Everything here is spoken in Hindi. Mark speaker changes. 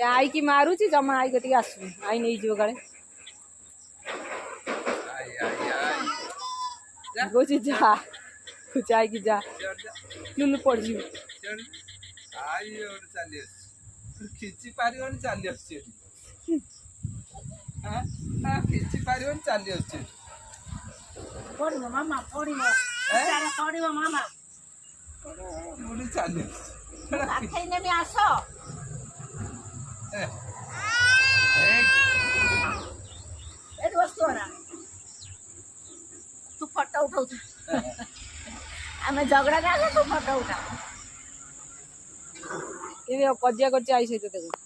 Speaker 1: आई की मारुची जमा आई कति आसु आई नहीं जो गले गोची जा कुछ आई की जा नुनु पड़ जी
Speaker 2: आई और चलिए खिची पारिवन चलिए हां हां खिची पारिवन चलिए
Speaker 3: पड़िबो मामा पड़िबो सारा पड़िबो मामा
Speaker 2: मुनि चलिए
Speaker 3: आखै ने भी आसो
Speaker 2: ए
Speaker 3: वस्तु ना तू फोटो उठाऊ आमे झगड़ा का तू फोटो उठा
Speaker 1: ये कजिया कर आई से देखो